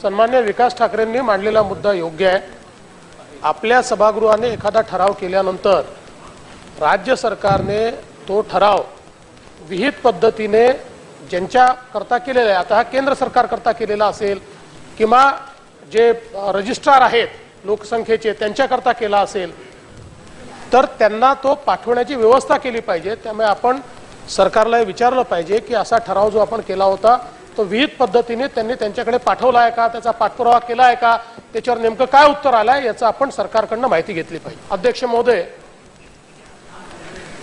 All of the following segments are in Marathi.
सन्मान्य विकास ठाकरेंनी मांडलेला मुद्दा योग्य आहे। आपल्या सभागृहाने एखादा ठराव केल्यानंतर राज्य सरकारने तो ठराव विहित पद्धतीने ज्यांच्या करता केलेला आहे, आता हा केंद्र सरकार करता केलेला असेल किंवा जे रजिस्ट्रार आहेत लोकसंख्येचे त्यांच्याकरता केला असेल तर त्यांना तो पाठवण्याची व्यवस्था केली पाहिजे। त्यामुळे आपण सरकारला विचारलं पाहिजे की असा ठराव जो आपण केला होता तो विहित पद्धतीने त्यांनी त्यांच्याकडे पाठवला आहे का, त्याचा पाठपुरावा केला आहे का, त्याच्यावर नेमकं काय उत्तर आलंय याचं आपण सरकारकडून माहिती घेतली पाहिजे। अध्यक्ष महोदय,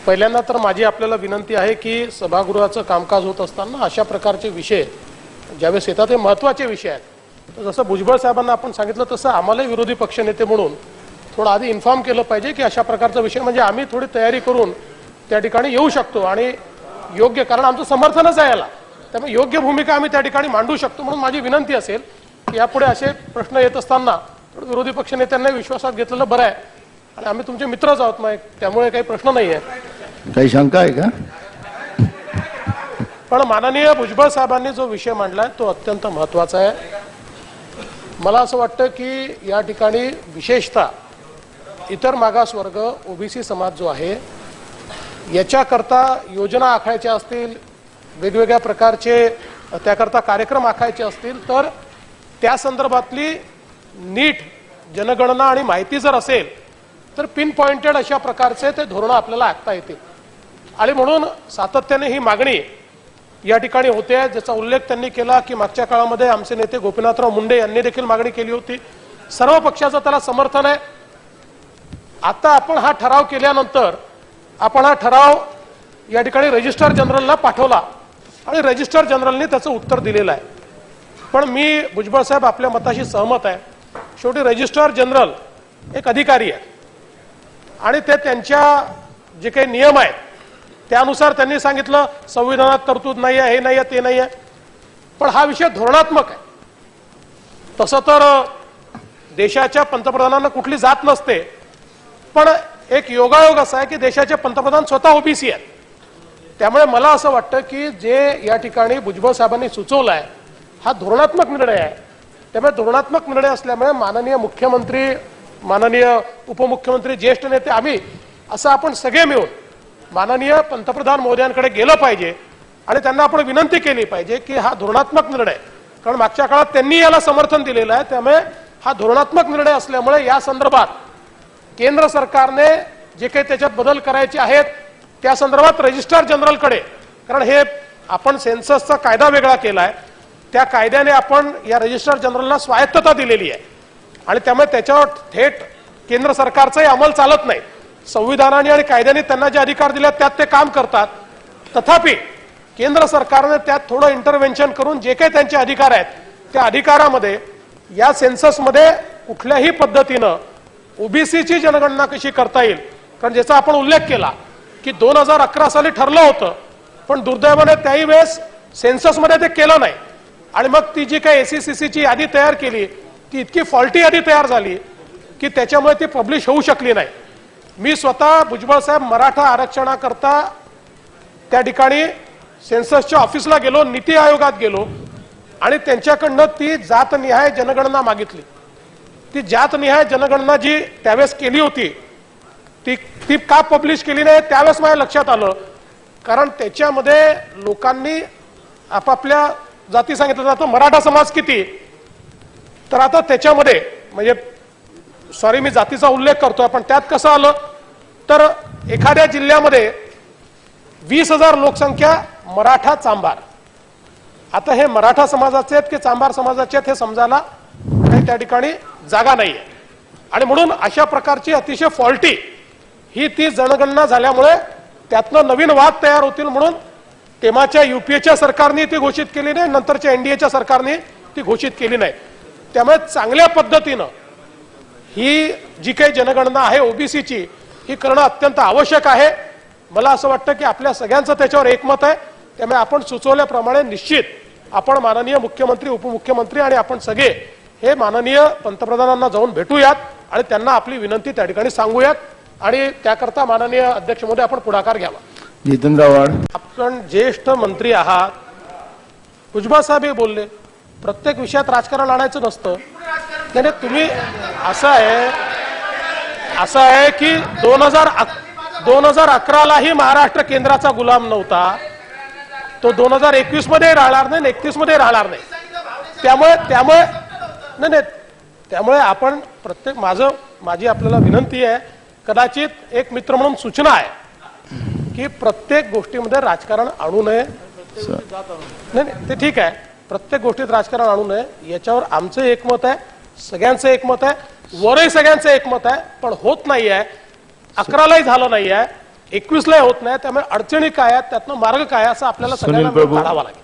पहिल्यांदा तर माझी आपल्याला विनंती आहे की सभागृहाचं कामकाज होत असताना अशा प्रकारचे विषय ज्यावेळेस येतात ते महत्त्वाचे विषय आहेत। तर जसं भुजबळ साहेबांना आपण सांगितलं तसं आम्हाला विरोधी पक्षनेते म्हणून थोडं आधी इन्फॉर्म केलं पाहिजे की अशा प्रकारचा विषय म्हणजे आम्ही थोडी तयारी करून त्या ठिकाणी येऊ शकतो आणि योग्य, कारण आमचं समर्थनच आहे याला, त्यामुळे योग्य भूमिका आम्ही त्या ठिकाणी मांडू शकतो। म्हणून माझी विनंती असेल की यापुढे असे प्रश्न येत असताना विरोधी पक्षनेत्यांना विश्वासात घेतलेलं बरं आहे आणि आम्ही तुमचे मित्रच आहोत मग त्यामुळे काही प्रश्न नाही आहे। काही शंका आहे का? पण माननीय भुजबळ साहेबांनी जो विषय मांडलाय तो अत्यंत महत्त्वाचा आहे। मला असं वाटतं की या ठिकाणी विशेषतः इतर मागासवर्ग ओबीसी समाज जो आहे याच्याकरता योजना आखायच्या असतील, वेगवेगळ्या प्रकारचे त्याकरता कार्यक्रम आखायचे असतील तर त्या संदर्भातली नीट जनगणना आणि माहिती जर असेल तर पिन पॉइंटेड अशा प्रकारचे ते धोरणं आपल्याला आखता येतील। आणि म्हणून सातत्याने ही मागणी या ठिकाणी होते आहे, ज्याचा उल्लेख त्यांनी केला की मागच्या काळामध्ये आमचे नेते गोपीनाथराव मुंडे यांनी देखील मागणी केली होती, सर्व पक्षाचं त्याला समर्थन आहे। आता आपण हा ठराव केल्यानंतर आपण हा ठराव या ठिकाणी रजिस्ट्रार जनरलला पाठवला आणि रजिस्ट्रार जनरलने त्याचं उत्तर दिलेलं आहे। पण मी भुजबळ साहेब आपल्या मताशी सहमत आहे। शेवटी रजिस्ट्रार जनरल एक अधिकारी आहे आणि ते त्यांच्या जे काही नियम आहेत त्यानुसार त्यांनी सांगितलं संविधानात तरतूद नाही आहे, हे नाही आहे, ते नाही आहे, पण हा विषय धोरणात्मक आहे। तसं तर देशाच्या पंतप्रधानांना कुठली जात नसते, पण एक योगायोग असा आहे की देशाचे पंतप्रधान स्वतः ओबीसी आहेत। त्यामुळे मला असं वाटतं की जे या ठिकाणी भुजबळ साहेबांनी सुचवलं आहे हा धोरणात्मक निर्णय आहे। त्यामुळे धोरणात्मक निर्णय असल्यामुळे माननीय मुख्यमंत्री, माननीय उपमुख्यमंत्री, ज्येष्ठ नेते आम्ही असं आपण सगळे मिळून माननीय पंतप्रधान महोदयांकडे गेलं पाहिजे आणि त्यांना आपण विनंती केली पाहिजे की हा धोरणात्मक निर्णय, कारण मागच्या काळात त्यांनी याला समर्थन दिलेलं आहे, त्यामुळे हा धोरणात्मक निर्णय असल्यामुळे या संदर्भात केंद्र सरकारने जे काही त्याच्यात बदल करायचे आहेत त्या संदर्भात रजिस्ट्रार जनरलकडे, कारण हे आपण सेन्ससचा कायदा वेगळा केला आहे, त्या कायद्याने आपण या रजिस्ट्रार जनरलला स्वायत्तता दिलेली आहे आणि त्यामुळे त्याच्यावर थेट केंद्र सरकारचाही अंमल चालत नाही। संविधानाने आणि कायद्याने त्यांना जे अधिकार दिले त्यात ते काम करतात, तथापि केंद्र सरकारने त्यात थोडं इंटरव्हेन्शन करून जे काही त्यांचे अधिकार आहेत त्या अधिकारामध्ये या सेन्ससमध्ये कुठल्याही पद्धतीनं ओबीसीची जनगणना कशी करता येईल, कारण ज्याचा आपण उल्लेख केला की 2011 साली ठरलं होतं, पण दुर्दैवाने त्याही वेळेस सेन्ससमध्ये ते केलं नाही आणि मग ती जी काही एससीसीची यादी तयार केली ती इतकी फॉल्टी यादी तयार झाली की त्याच्यामुळे ती पब्लिश होऊ शकली नाही। मी स्वतः भुजबळ साहेब मराठा आरक्षणाकरता त्या ठिकाणी सेन्ससच्या ऑफिसला गेलो, नीती आयोगात गेलो आणि त्यांच्याकडनं ती जातनिहाय जनगणना मागितली। ती जातनिहाय जनगणना जी त्यावेळेस केली होती ती का पब्लिश केली नाही त्यावेळेस माझ्या लक्षात आलं, कारण त्याच्यामध्ये लोकांनी आपापल्या जाती सांगितलं जातं। मराठा समाज किती, तर आता त्याच्यामध्ये म्हणजे सॉरी मी जातीचा उल्लेख करतोय, पण त्यात कसं आलं तर एखाद्या जिल्ह्यामध्ये 20,000 लोकसंख्या मराठा चांभार, आता हे मराठा समाजाचे आहेत की चांभार समाजाचे आहेत हे समजायला काही त्या ठिकाणी जागा नाहीये आणि म्हणून अशा प्रकारची अतिशय फॉल्टी ही ती जनगणना झाल्यामुळे त्यातनं नवीन वाद तयार होतील म्हणून तेव्हाच्या युपीएच्या सरकारने ती घोषित केली नाही, नंतरच्या एनडीएच्या सरकारने ती घोषित केली नाही। त्यामुळे चांगल्या पद्धतीनं ही जी काही जनगणना आहे ओबीसीची ही करणं अत्यंत आवश्यक आहे। मला असं वाटतं की आपल्या सगळ्यांचं त्याच्यावर एकमत आहे, त्यामुळे आपण सुचवल्याप्रमाणे निश्चित आपण माननीय मुख्यमंत्री, उपमुख्यमंत्री आणि आपण सगळे हे माननीय पंतप्रधानांना जाऊन भेटूयात आणि त्यांना आपली विनंती त्या ठिकाणी सांगूयात आणि त्याकरता माननीय अध्यक्ष महोदय आपण पुढाकार घ्यावा। जितेंद्र आव्हाड, आपण ज्येष्ठ मंत्री आहात, भुजबळ साहेब बोलले प्रत्येक विषयात राजकारण आणायचं नसतं. नाही नाही, तुम्ही असं आहे की 2011लाही महाराष्ट्र केंद्राचा गुलाम नव्हता. तो 2021 मध्ये राहणार नाही, 31 मध्ये राहणार नाही. त्यामुळे आपण प्रत्येक माझी आपल्याला विनंती आहे, कदाचित एक मित्र म्हणून सूचना आहे की प्रत्येक गोष्टीमध्ये राजकारण आणू नये. नाही ते ठीक आहे, प्रत्येक गोष्टीत राजकारण आणू नये याच्यावर आमचं एकमत आहे, सगळ्यांचं एकमत आहे, वरही सगळ्यांचं एकमत आहे. पण होत नाही आहे, 11लाही झालं नाही आहे, 21लाही होत नाही. त्यामुळे अडचणी काय आहेत, त्यातनं मार्ग काय असं आपल्याला सगळ्यांना काढावा लागेल.